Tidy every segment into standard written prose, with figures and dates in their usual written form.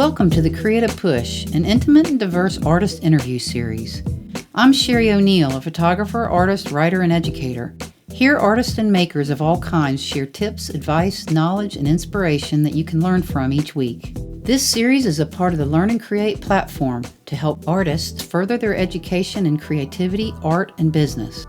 Welcome to the Creative Push, an intimate and diverse artist interview series. I'm Sherry O'Neill, a photographer, artist, writer, and educator. Here, artists and makers of all kinds share tips, advice, knowledge, and inspiration that you can learn from each week. This series is a part of the Learn and Create platform to help artists further their education in creativity, art, and business.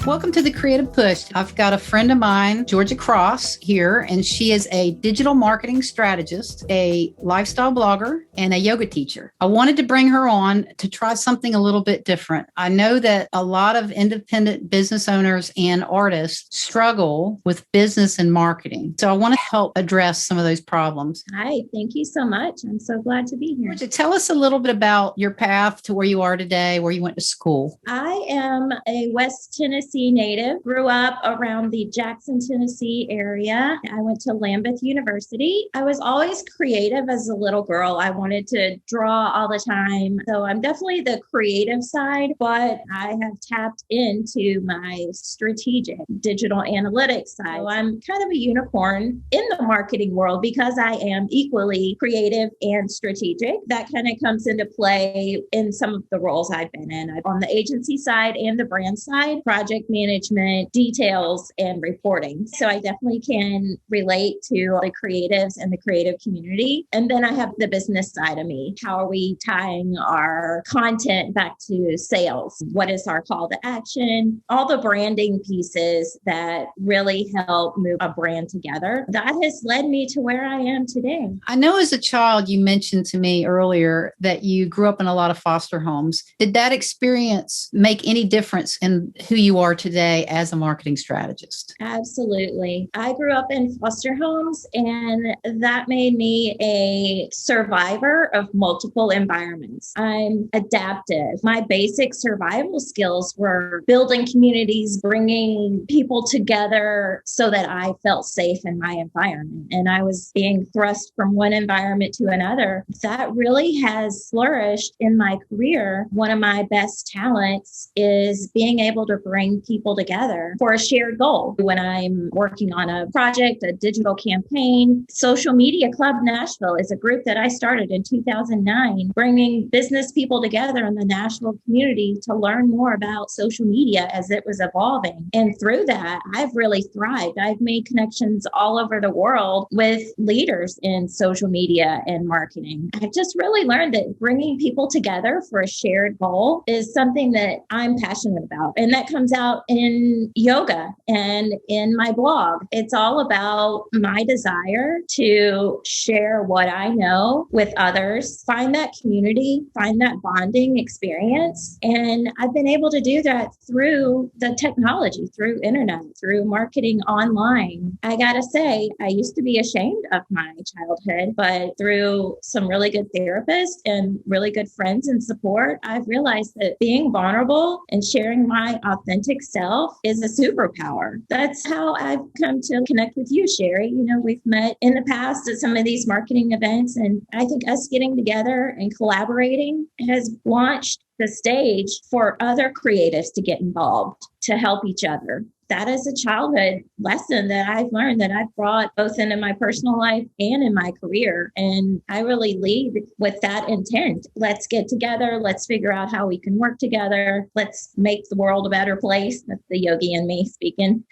Welcome to the Creative Push. I've got a friend of mine, Georgia Cross, here, and she is a digital marketing strategist, a lifestyle blogger, and a yoga teacher. I wanted to bring her on to try something a little bit different. I know that a lot of independent business owners and artists struggle with business and marketing. So I want to help address some of those problems. Hi, thank you so much. I'm so glad to be here. Georgia, tell us a little bit about your path to where you are today, where you went to school. I am a West Tennessee native, grew up around the Jackson, Tennessee area. I went to Lambeth University. I was always creative as a little girl. I wanted to draw all the time. So I'm definitely the creative side, but I have tapped into my strategic digital analytics side. So I'm kind of a unicorn in the marketing world because I am equally creative and strategic. That kind of comes into play in some of the roles I've been in. I'm on the agency side and the brand side, project management, details, and reporting. So I definitely can relate to the creatives and the creative community. And then I have the business side of me. How are we tying our content back to sales? What is our call to action? All the branding pieces that really help move a brand together. That has led me to where I am today. I know as a child, you mentioned to me earlier that you grew up in a lot of foster homes. Did that experience make any difference in who you are today as a marketing strategist? Absolutely. I grew up in foster homes, and that made me a survivor of multiple environments. I'm adaptive. My basic survival skills were building communities, bringing people together so that I felt safe in my environment. And I was being thrust from one environment to another. That really has flourished in my career. One of my best talents is being able to bring people together for a shared goal. When I'm working on a project, a digital campaign, Social Media Club Nashville is a group that I started in 2009, bringing business people together in the Nashville community to learn more about social media as it was evolving. And through that, I've really thrived. I've made connections all over the world with leaders in social media and marketing. I've just really learned that bringing people together for a shared goal is something that I'm passionate about. And that comes out in yoga and in my blog. It's all about my desire to share what I know with others, find that community, find that bonding experience. And I've been able to do that through the technology, through internet, through marketing online. I gotta say, I used to be ashamed of my childhood, but through some really good therapists and really good friends and support, I've realized that being vulnerable and sharing my authentic self is a superpower. That's how I've come to connect with you, Sherry. You know, we've met in the past at some of these marketing events, and I think us getting together and collaborating has launched the stage for other creatives to get involved, to help each other. That is a childhood lesson that I've learned that I've brought both into my personal life and in my career. And I really lead with that intent. Let's get together. Let's figure out how we can work together. Let's make the world a better place. That's the yogi in me speaking.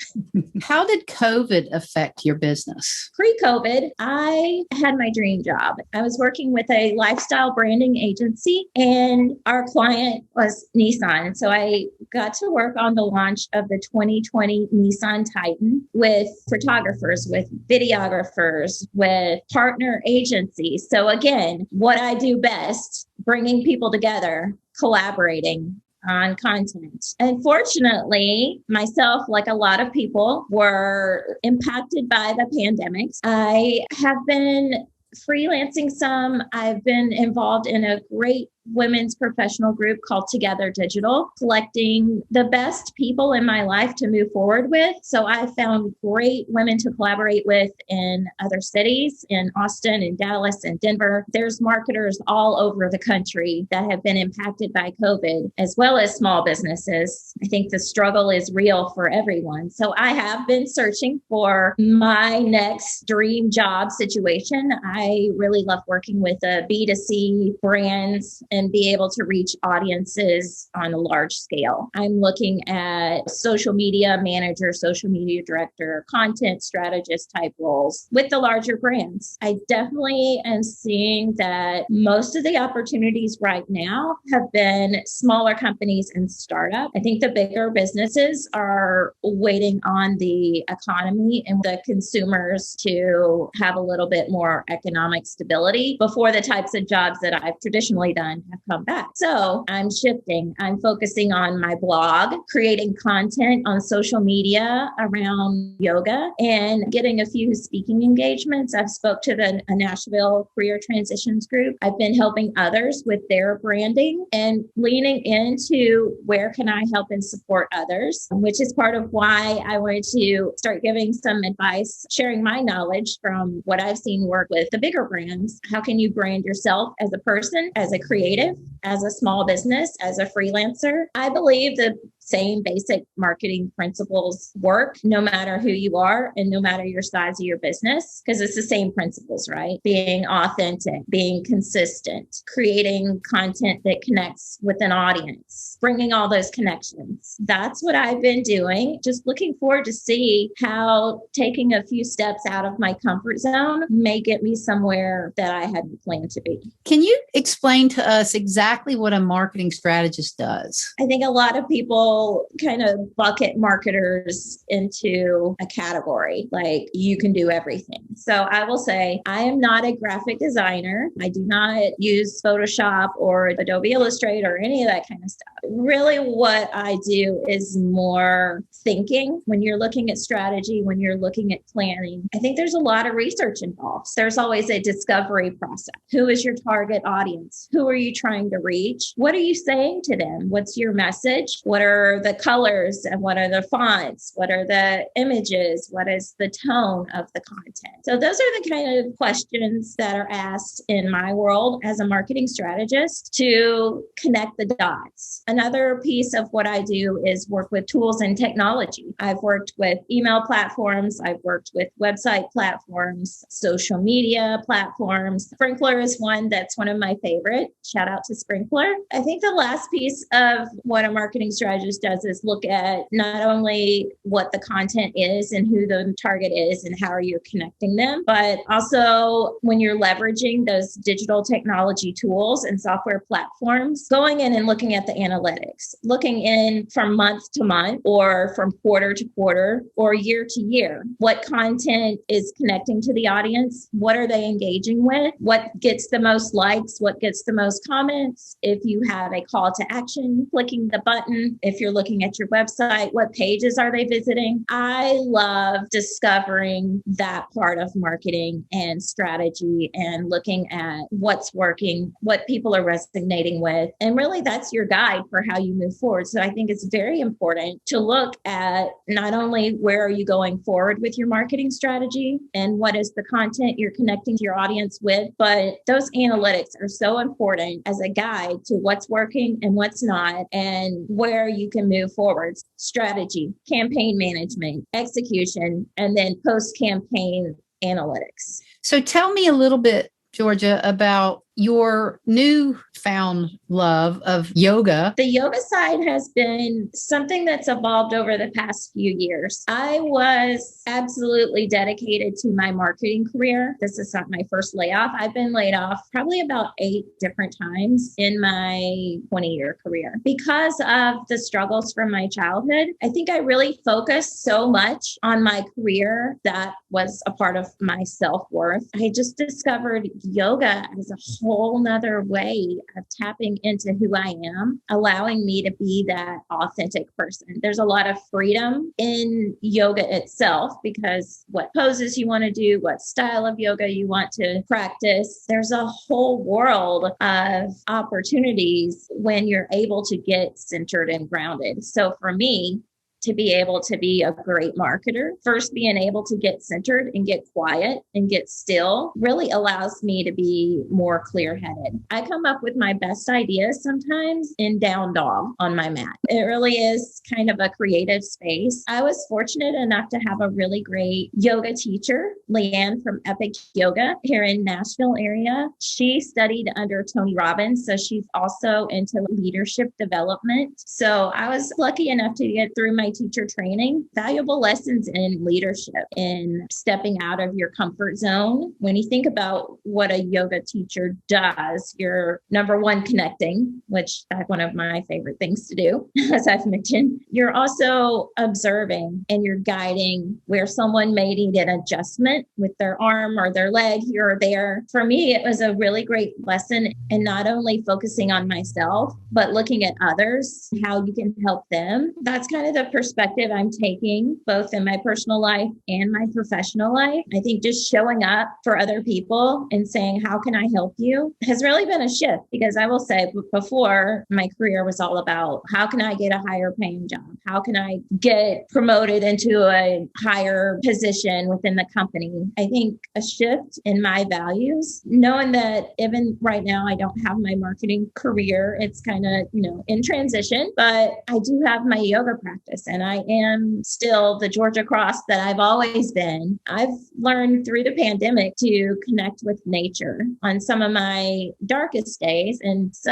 How did COVID affect your business? Pre-COVID, I had my dream job. I was working with a lifestyle branding agency, and our client was Nissan. So I got to work on the launch of the 2020 Nissan Titan with photographers, with videographers, with partner agencies. So again, what I do best, bringing people together, collaborating on content. Unfortunately, myself, like a lot of people, were impacted by the pandemic. I have been freelancing some. I've been involved in a great women's professional group called Together Digital, collecting the best people in my life to move forward with. So I found great women to collaborate with in other cities, in Austin, in Dallas, and Denver. There's marketers all over the country that have been impacted by COVID, as well as small businesses. I think the struggle is real for everyone. So I have been searching for my next dream job situation. I really love working with B2C brands and be able to reach audiences on a large scale. I'm looking at social media manager, social media director, content strategist type roles with the larger brands. I definitely am seeing that most of the opportunities right now have been smaller companies and startups. I think the bigger businesses are waiting on the economy and the consumers to have a little bit more economic stability before the types of jobs that I've traditionally done have come back. So I'm shifting. I'm focusing on my blog, creating content on social media around yoga, and getting a few speaking engagements. I've spoke to the Nashville Career Transitions group. I've been helping others with their branding and leaning into where can I help and support others, which is part of why I wanted to start giving some advice, sharing my knowledge from what I've seen work with the bigger brands. How can you brand yourself as a person, as a creative, as a small business, as a freelancer? I believe the same basic marketing principles work no matter who you are and no matter your size of your business, because it's the same principles, right? Being authentic, being consistent, creating content that connects with an audience, bringing all those connections. That's what I've been doing. Just looking forward to see how taking a few steps out of my comfort zone may get me somewhere that I hadn't planned to be. Can you explain to us exactly what a marketing strategist does? I think a lot of people kind of bucket marketers into a category, like you can do everything. So I will say I am not a graphic designer. I do not use Photoshop or Adobe Illustrator or any of that kind of stuff. Really what I do is more thinking. When you're looking at strategy, when you're looking at planning, I think there's a lot of research involved. There's always a discovery process. Who is your target audience? Who are you trying to reach? What are you saying to them? What's your message? What are the colors and what are the fonts? What are the images? What is the tone of the content? So those are the kind of questions that are asked in my world as a marketing strategist to connect the dots. Another piece of what I do is work with tools and technology. I've worked with email platforms. I've worked with website platforms, social media platforms. Sprinkler is that's one of my favorite. Shout out to Sprinkler. I think the last piece of what a marketing strategist does is look at not only what the content is and who the target is and how are you connecting them, but also when you're leveraging those digital technology tools and software platforms, going in and looking at the analytics, looking in from month to month or from quarter to quarter or year to year. What content is connecting to the audience? What are they engaging with? What gets the most likes? What gets the most comments? If you have a call to action, clicking the button. If you're looking at your website, what pages are they visiting? I love discovering that part of marketing and strategy and looking at what's working, what people are resonating with. And really that's your guide for how you move forward. So I think it's very important to look at not only where are you going forward with your marketing strategy and what is the content you're connecting to your audience with, but those analytics are so important as a guide to what's working and what's not and where you can move forward. Strategy, campaign management, execution, and then post-campaign analytics. So tell me a little bit, Georgia, about your newfound love of yoga. The yoga side has been something that's evolved over the past few years. I was absolutely dedicated to my marketing career. This is not my first layoff. I've been laid off probably about 8 different times in my 20-year career. Because of the struggles from my childhood, I think I really focused so much on my career that was a part of my self-worth. I just discovered yoga as a whole nother way of tapping into who I am, allowing me to be that authentic person. There's a lot of freedom in yoga itself because what poses you want to do, what style of yoga you want to practice. There's a whole world of opportunities when you're able to get centered and grounded. So for me, to be able to be a great marketer, first being able to get centered and get quiet and get still really allows me to be more clear-headed. I come up with my best ideas sometimes in down dog on my mat. It really is kind of a creative space. I was fortunate enough to have a really great yoga teacher, Leanne from Epic Yoga here in Nashville area. She studied under Tony Robbins, so she's also into leadership development. So I was lucky enough to get through my teacher training, valuable lessons in leadership, in stepping out of your comfort zone. When you think about what a yoga teacher does, you're number one, connecting, which is one of my favorite things to do, as I've mentioned. You're also observing and you're guiding where someone may need an adjustment with their arm or their leg here or there. For me, it was a really great lesson in not only focusing on myself, but looking at others, how you can help them. That's kind of the perspective I'm taking both in my personal life and my professional life. I think just showing up for other people and saying, how can I help you, has really been a shift, because I will say before my career was all about how can I get a higher paying job? How can I get promoted into a higher position within the company? I think a shift in my values, knowing that even right now, I don't have my marketing career. It's kind of, in transition, but I do have my yoga practice. And I am still the Georgia Cross that I've always been. I've learned through the pandemic to connect with nature on some of my darkest days, and it's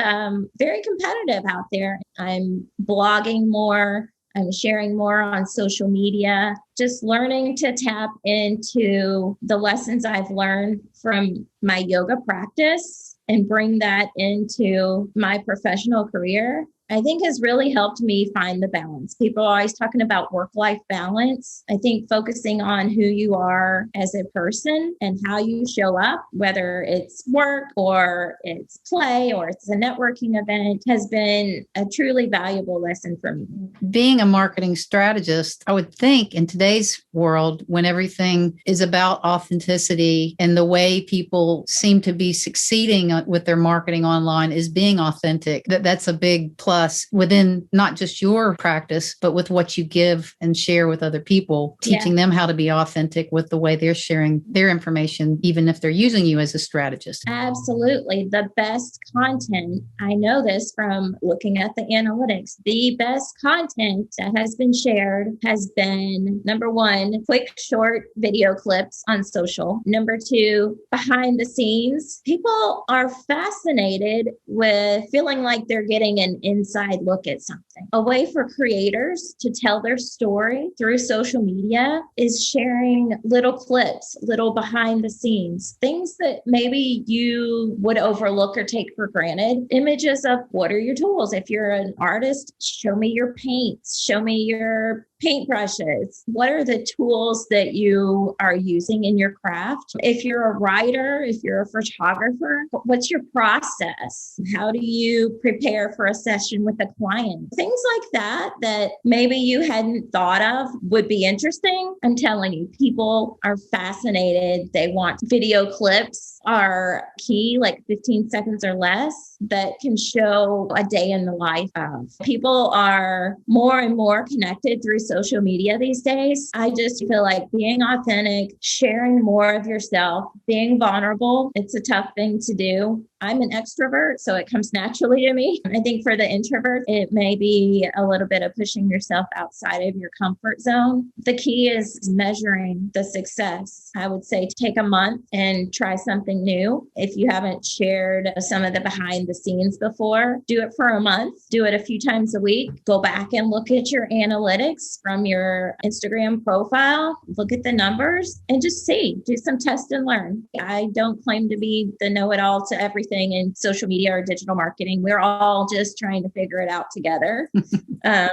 very competitive out there. I'm blogging more. I'm sharing more on social media, just learning to tap into the lessons I've learned from my yoga practice and bring that into my professional career. I think has really helped me find the balance. People are always talking about work-life balance. I think focusing on who you are as a person and how you show up, whether it's work or it's play or it's a networking event, has been a truly valuable lesson for me. Being a marketing strategist, I would think in today's world, when everything is about authenticity and the way people seem to be succeeding with their marketing online is being authentic, that's a big plus within not just your practice, but with what you give and share with other people, teaching them how to be authentic with the way they're sharing their information, even if they're using you as a strategist. Absolutely. The best content, I know this from looking at the analytics, the best content that has been shared has been, number one, quick, short video clips on social. Number two, behind the scenes. People are fascinated with feeling like they're getting an inside look at something. A way for creators to tell their story through social media is sharing little clips, little behind the scenes, things that maybe you would overlook or take for granted. Images of what are your tools? If you're an artist, show me your paints, show me your paintbrushes. What are the tools that you are using in your craft? If you're a writer, if you're a photographer, what's your process? How do you prepare for a session with a client? Things like that, that maybe you hadn't thought of would be interesting. I'm telling you, people are fascinated. They want video clips are key, like 15 seconds or less, that can show a day in the life of. People are more and more connected through social media these days. I just feel like being authentic, sharing more of yourself, being vulnerable, it's a tough thing to do. I'm an extrovert, so it comes naturally to me. I think for the introvert, it may be a little bit of pushing yourself outside of your comfort zone. The key is measuring the success. I would say take a month and try something new. If you haven't shared some of the behind the scenes before, do it for a month, do it a few times a week, go back and look at your analytics from your Instagram profile, look at the numbers and just see, do some test and learn. I don't claim to be the know-it-all to everything in social media or digital marketing. We're all just trying to figure it out together,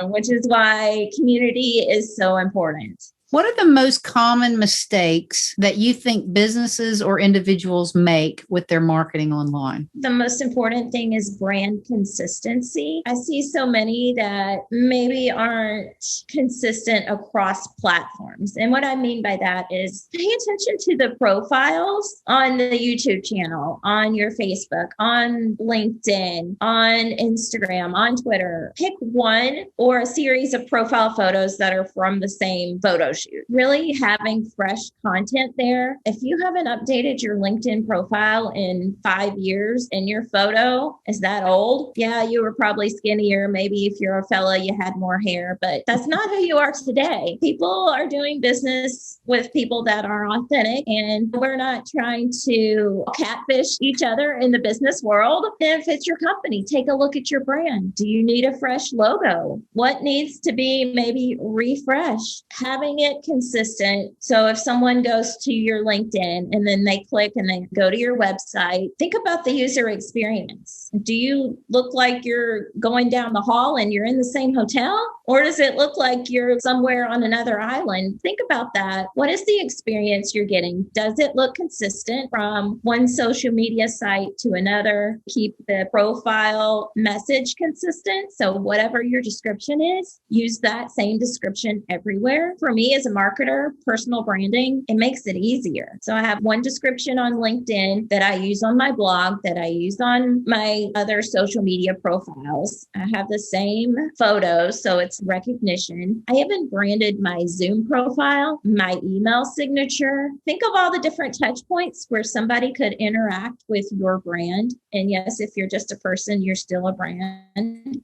which is why community is so important. What are the most common mistakes that you think businesses or individuals make with their marketing online? The most important thing is brand consistency. I see so many that maybe aren't consistent across platforms. And what I mean by that is pay attention to the profiles on the YouTube channel, on your Facebook, on LinkedIn, on Instagram, on Twitter. Pick one or a series of profile photos that are from the same photo shoot. Really having fresh content there. If you haven't updated your LinkedIn profile in 5 years and your photo is that old, yeah, you were probably skinnier. Maybe if you're a fella, you had more hair, but that's not who you are today. People are doing business with people that are authentic, and we're not trying to catfish each other in the business world. If it's your company, take a look at your brand. Do you need a fresh logo? What needs to be maybe refreshed? Having it consistent. So if someone goes to your LinkedIn and then they click and they go to your website, think about the user experience. Do you look like you're going down the hall and you're in the same hotel? Or does it look like you're somewhere on another island? Think about that. What is the experience you're getting? Does it look consistent from one social media site to another? Keep the profile message consistent. So whatever your description is, use that same description everywhere. For me as a marketer, personal branding, it makes it easier. So I have one description on LinkedIn that I use on my blog, that I use on my other social media profiles. I have the same photos, so it's recognition. I even branded my Zoom profile, my email signature. Think of all the different touch points where somebody could interact with your brand. And yes, if you're just a person, you're still a brand.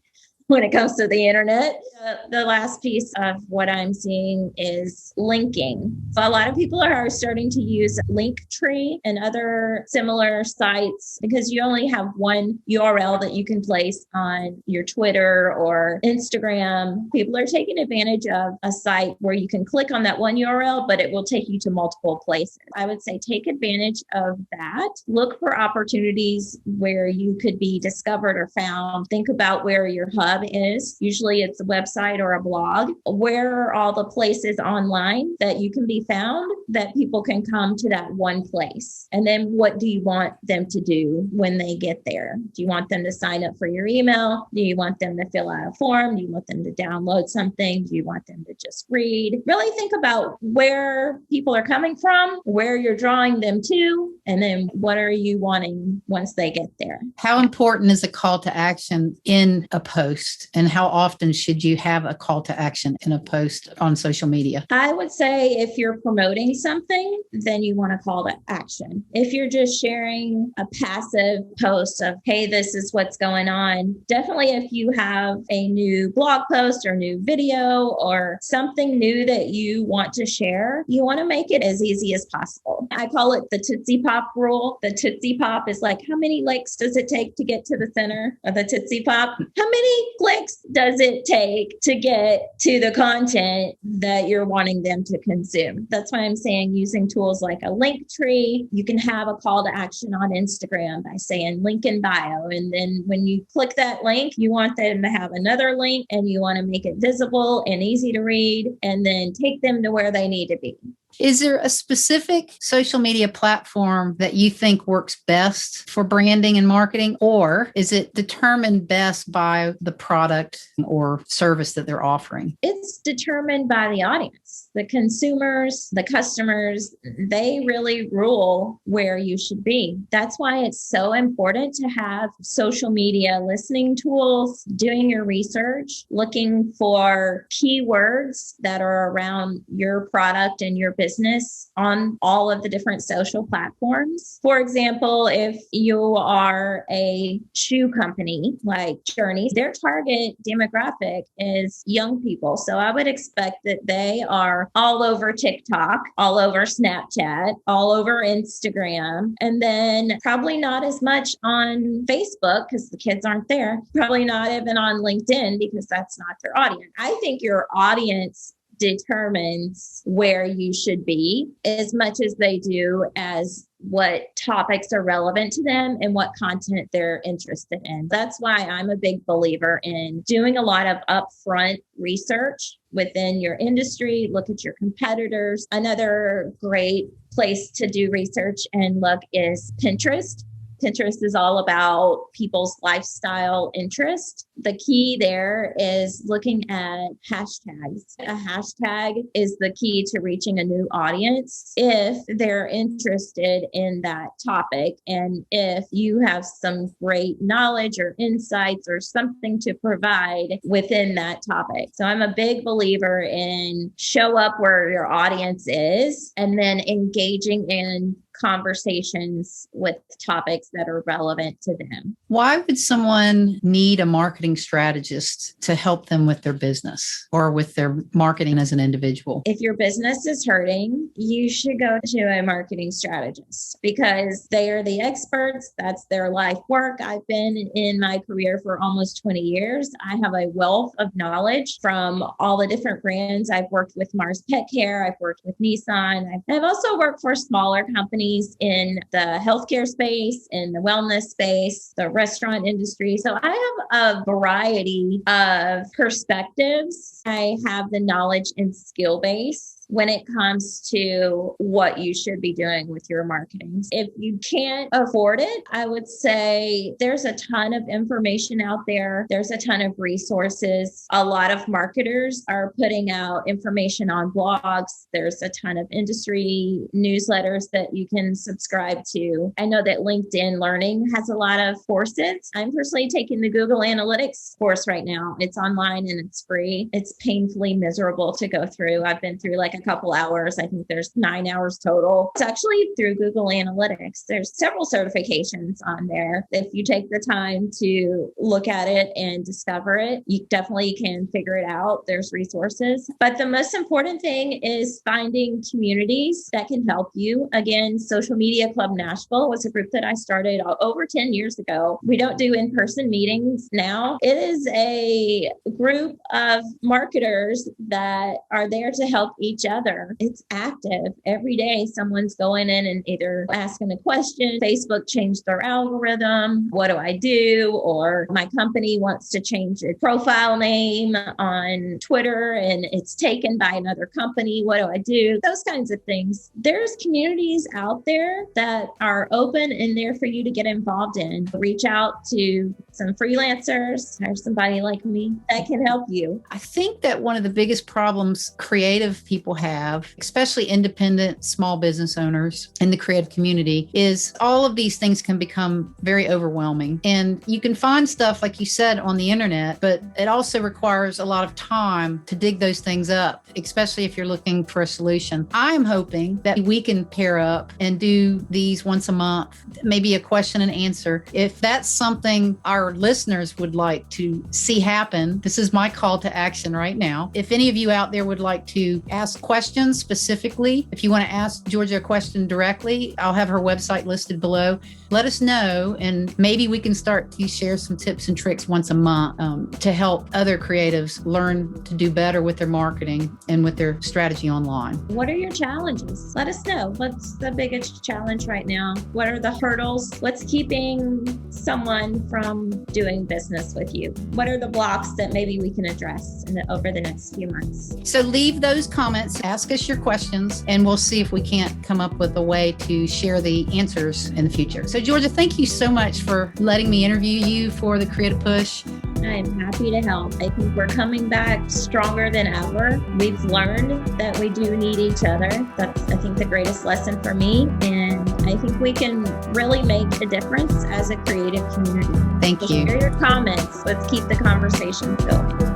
When it comes to the internet, the last piece of what I'm seeing is linking. So a lot of people are starting to use Linktree and other similar sites because you only have one URL that you can place on your Twitter or Instagram. People are taking advantage of a site where you can click on that one URL, but it will take you to multiple places. I would say take advantage of that. Look for opportunities where you could be discovered or found. Think about where your hub is. Usually it's a website or a blog. Where are all the places online that you can be found that people can come to that one place? And then what do you want them to do when they get there? Do you want them to sign up for your email? Do you want them to fill out a form? Do you want them to download something? Do you want them to just read? Really think about where people are coming from, where you're drawing them to, and then what are you wanting once they get there? How important is a call to action in a post? And how often should you have a call to action in a post on social media? I would say if you're promoting something, then you want a call to action. If you're just sharing a passive post of, hey, this is what's going on, definitely if you have a new blog post or new video or something new that you want to share, you want to make it as easy as possible. I call it the Tootsie Pop rule. The Tootsie Pop is like, how many licks does it take to get to the center of the Tootsie Pop? How many clicks does it take to get to the content that you're wanting them to consume? That's why I'm saying using tools like a Linktree. You can have a call to action on Instagram by saying link in bio. And then when you click that link, you want them to have another link and you want to make it visible and easy to read and then take them to where they need to be. Is there a specific social media platform that you think works best for branding and marketing, or is it determined best by the product or service that they're offering? It's determined by the audience. The consumers, the customers, they really rule where you should be. That's why it's so important to have social media listening tools, doing your research, looking for keywords that are around your product and your business on all of the different social platforms. For example, if you are a shoe company like Journeys, their target demographic is young people. So I would expect that they are all over TikTok, all over Snapchat, all over Instagram, and then probably not as much on Facebook because the kids aren't there. Probably not even on LinkedIn because that's not their audience. I think your audience determines where you should be as much as they do as what topics are relevant to them and what content they're interested in. That's why I'm a big believer in doing a lot of upfront research within your industry. Look at your competitors. Another great place to do research and look is Pinterest. Pinterest is all about people's lifestyle interest. The key there is looking at hashtags. A hashtag is the key to reaching a new audience if they're interested in that topic and if you have some great knowledge or insights or something to provide within that topic. So I'm a big believer in show up where your audience is and then engaging in conversations with topics that are relevant to them. Why would someone need a marketing strategist to help them with their business or with their marketing as an individual? If your business is hurting, you should go to a marketing strategist because they are the experts. That's their life work. I've been in my career for almost 20 years. I have a wealth of knowledge from all the different brands. I've worked with Mars Pet Care. I've worked with Nissan. I've also worked for smaller companies in the healthcare space, in the wellness space, the restaurant industry. So I have a variety of perspectives. I have the knowledge and skill base when it comes to what you should be doing with your marketing. If you can't afford it, I would say there's a ton of information out there. There's a ton of resources. A lot of marketers are putting out information on blogs. There's a ton of industry newsletters that you can subscribe to. I know that LinkedIn Learning has a lot of courses. I'm personally taking the Google Analytics course right now. It's online and it's free. It's painfully miserable to go through. I've been through like a couple hours. I think there's 9 hours total. It's actually through Google Analytics. There's several certifications on there. If you take the time to look at it and discover it, you definitely can figure it out. There's resources. But the most important thing is finding communities that can help you. Again, Social Media Club Nashville was a group that I started over 10 years ago. We don't do in-person meetings now. It is a group of marketers that are there to help each other. It's active. Every day, someone's going in and either asking a question, Facebook changed their algorithm, what do I do? Or my company wants to change its profile name on Twitter and it's taken by another company. What do I do? Those kinds of things. There's communities out there that are open and there for you to get involved in. Reach out to some freelancers, hire somebody like me that can help you. I think that one of the biggest problems creative people have, especially independent small business owners in the creative community, is all of these things can become very overwhelming. And you can find stuff, like you said, on the internet, but it also requires a lot of time to dig those things up, especially if you're looking for a solution. I'm hoping that we can pair up and do these once a month, maybe a question and answer. If that's something our listeners would like to see happen, this is my call to action right now. If any of you out there would like to ask questions specifically, if you want to ask Georgia a question directly, I'll have her website listed below. Let us know, and maybe we can start to share some tips and tricks once a month to help other creatives learn to do better with their marketing and with their strategy online. What are your challenges? Let us know. What's the biggest challenge right now? What are the hurdles? What's keeping someone from doing business with you? What are the blocks that maybe we can address over the next few months? So leave those comments, ask us your questions, and we'll see if we can't come up with a way to share the answers in the future. So Georgia, thank you so much for letting me interview you for the Creative Push. I'm happy to help. I think we're coming back stronger than ever. We've learned that we do need each other. That's, I think, the greatest lesson for me. And I think we can really make a difference as a creative community. Thank you. Share your comments. Let's keep the conversation going.